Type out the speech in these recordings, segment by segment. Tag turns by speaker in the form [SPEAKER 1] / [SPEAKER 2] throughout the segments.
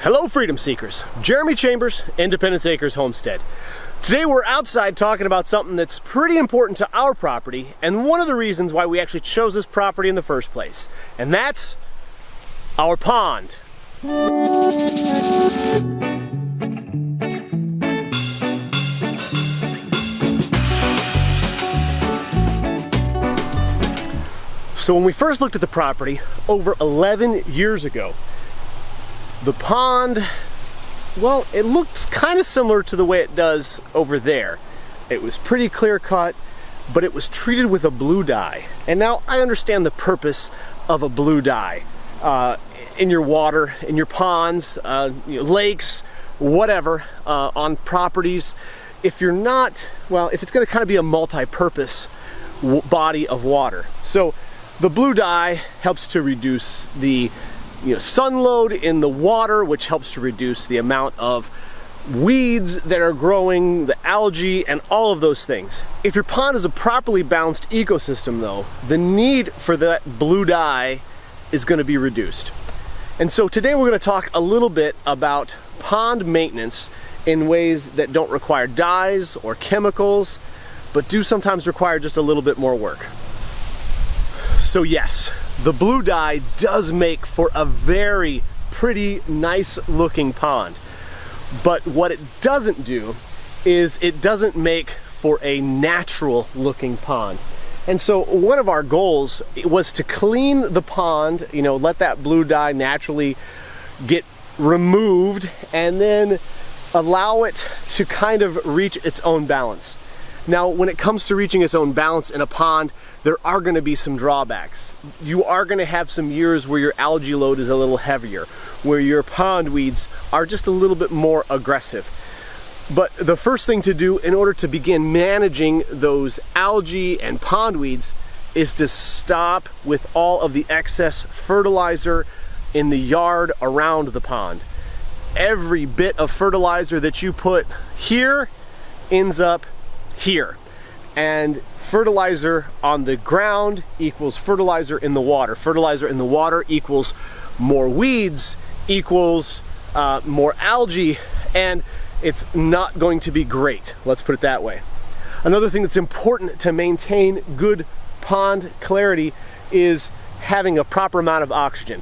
[SPEAKER 1] Hello Freedom Seekers, Jeremy Chambers, Independence Acres Homestead. Today we're outside talking about something that's pretty important to our property and one of the reasons why we actually chose this property in the first place. And that's our pond. So when we first looked at the property over 11 years ago, the pond, well, it looked kind of similar to the way it does over there. It was pretty clear cut, but it was treated with a blue dye. And now I understand the purpose of a blue dye in your water, in your ponds, lakes, whatever, on properties. If you're not, well, if it's going to kind of be a multi-purpose body of water. So the blue dye helps to reduce the sun load in the water, which helps to reduce the amount of weeds that are growing, the algae, and all of those things. If your pond is a properly balanced ecosystem though, the need for that blue dye is going to be reduced. And so today we're going to talk a little bit about pond maintenance in ways that don't require dyes or chemicals, but do sometimes require just a little bit more work. So yes, the blue dye does make for a very pretty, nice looking pond. But what it doesn't do is it doesn't make for a natural looking pond. And so one of our goals was to clean the pond, let that blue dye naturally get removed and then allow it to kind of reach its own balance. Now, when it comes to reaching its own balance in a pond, there are going to be some drawbacks. You are going to have some years where your algae load is a little heavier, where your pond weeds are just a little bit more aggressive. But the first thing to do in order to begin managing those algae and pond weeds is to stop with all of the excess fertilizer in the yard around the pond. Every bit of fertilizer that you put here ends up here. And fertilizer on the ground equals fertilizer in the water. Fertilizer in the water equals more weeds, equals more algae, and it's not going to be great. Let's put it that way. Another thing that's important to maintain good pond clarity is having a proper amount of oxygen.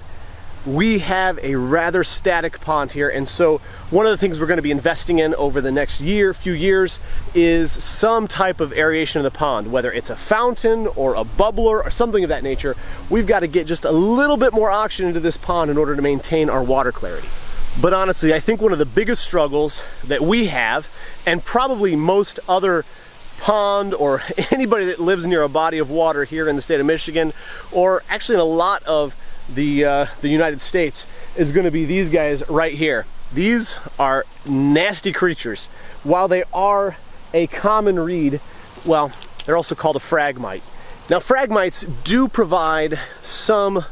[SPEAKER 1] We have a rather static pond here, and so one of the things we're going to be investing in over the next few years is some type of aeration of the pond, whether it's a fountain or a bubbler or something of that nature. We've got to get just a little bit more oxygen into this pond in order to maintain our water clarity. But honestly, I think one of the biggest struggles that we have, and probably most other pond or anybody that lives near a body of water here in the state of Michigan, or actually in a lot of the United States, is going to be these guys right here. These are nasty creatures. While they are a common reed, well, they're also called a phragmite. Now, phragmites do provide some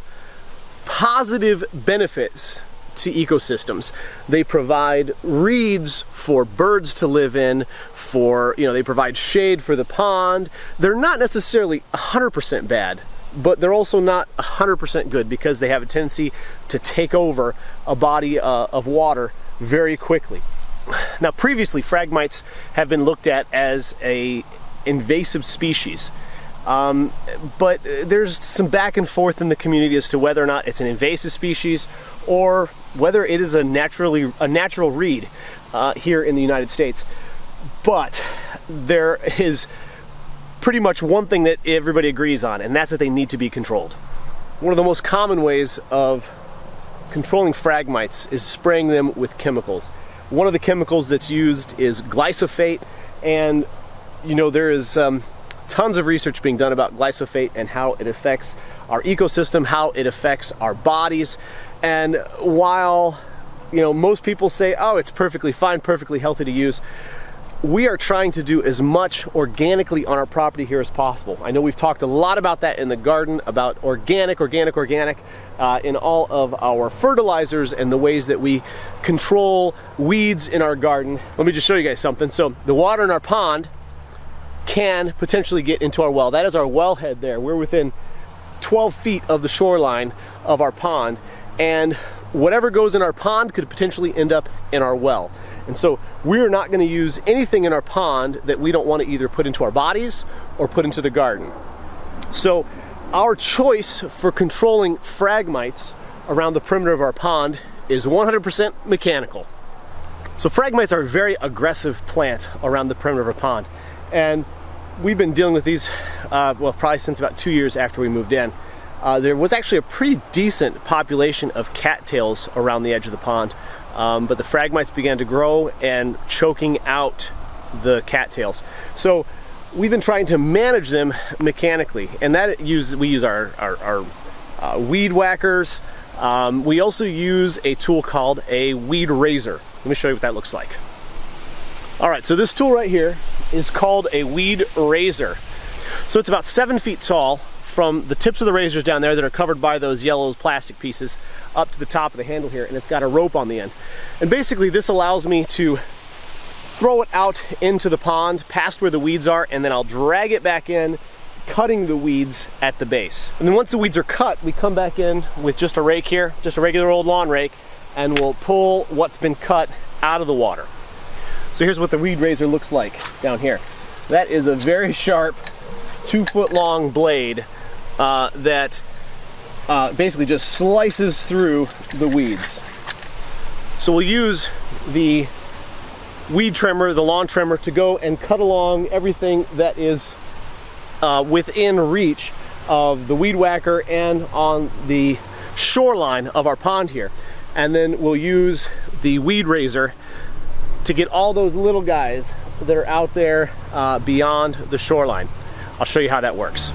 [SPEAKER 1] positive benefits to ecosystems. They provide reeds for birds to live in, they provide shade for the pond. They're not necessarily 100% bad, but they're also not 100% good because they have a tendency to take over a body of water very quickly. Now, previously, phragmites have been looked at as an invasive species, but there's some back and forth in the community as to whether or not it's an invasive species or whether it is a natural reed here in the United States. But there is pretty much one thing that everybody agrees on, and that's that they need to be controlled. One of the most common ways of controlling phragmites is spraying them with chemicals. One of the chemicals that's used is glyphosate, and there is tons of research being done about glyphosate and how it affects our ecosystem, how it affects our bodies. And while most people say, oh, it's perfectly fine, perfectly healthy to use, we are trying to do as much organically on our property here as possible. I know we've talked a lot about that in the garden, about organic in all of our fertilizers and the ways that we control weeds in our garden. Let me just show you guys something. So the water in our pond can potentially get into our well. That is our wellhead there. We're within 12 feet of the shoreline of our pond, and whatever goes in our pond could potentially end up in our well. And so we're not going to use anything in our pond that we don't want to either put into our bodies or put into the garden. So our choice for controlling phragmites around the perimeter of our pond is 100% mechanical. So phragmites are a very aggressive plant around the perimeter of our pond. And we've been dealing with these, well, probably since about 2 years after we moved in. There was actually a pretty decent population of cattails around the edge of the pond, but the phragmites began to grow and choking out the cattails. So we've been trying to manage them mechanically, and that we use our weed whackers. We also use a tool called a weed razor. Let me show you what that looks like. All right, so this tool right here is called a weed razor. So it's about 7 feet tall from the tips of the razors down there that are covered by those yellow plastic pieces up to the top of the handle here, and it's got a rope on the end. And basically this allows me to throw it out into the pond past where the weeds are, and then I'll drag it back in, cutting the weeds at the base. And then once the weeds are cut, we come back in with just a rake here, just a regular old lawn rake, and we'll pull what's been cut out of the water. So here's what the weed razor looks like down here. That is a very sharp 2-foot long blade that basically just slices through the weeds. So we'll use the weed trimmer, the lawn trimmer, to go and cut along everything that is within reach of the weed whacker and on the shoreline of our pond here. And then we'll use the weed razor to get all those little guys that are out there beyond the shoreline. I'll show you how that works.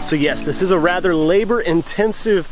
[SPEAKER 1] So yes, this is a rather labor-intensive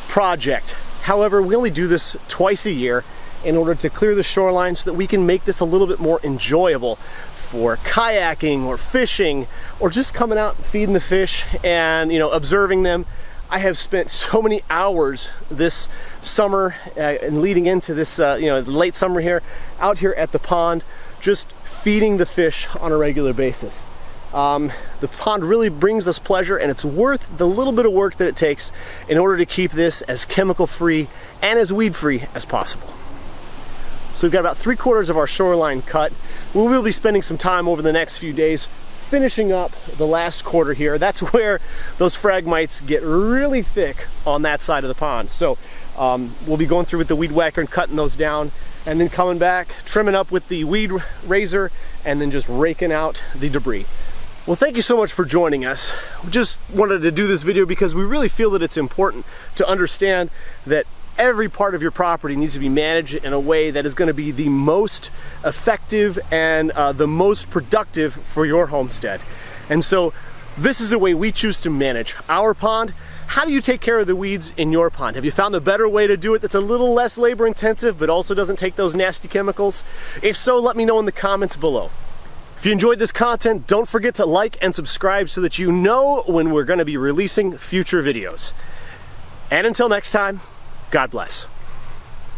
[SPEAKER 1] project. However, we only do this twice a year in order to clear the shoreline so that we can make this a little bit more enjoyable for kayaking or fishing or just coming out and feeding the fish and, you know, observing them. I have spent so many hours this summer and leading into this, you know, late summer here, out here at the pond, just feeding the fish on a regular basis. The pond really brings us pleasure, and it's worth the little bit of work that it takes in order to keep this as chemical free and as weed free as possible. So we've got about 3/4 of our shoreline cut. We will be spending some time over the next few days finishing up the last quarter here. That's where those phragmites get really thick on that side of the pond. So we'll be going through with the weed whacker and cutting those down, and then coming back, trimming up with the weed razor, and then just raking out the debris. Well, thank you so much for joining us. We just wanted to do this video because we really feel that it's important to understand that every part of your property needs to be managed in a way that is going to be the most effective and the most productive for your homestead. And so this is the way we choose to manage our pond. How do you take care of the weeds in your pond? Have you found a better way to do it that's a little less labor intensive but also doesn't take those nasty chemicals? If so, let me know in the comments below. If you enjoyed this content, don't forget to like and subscribe so that you know when we're going to be releasing future videos. And until next time, God bless.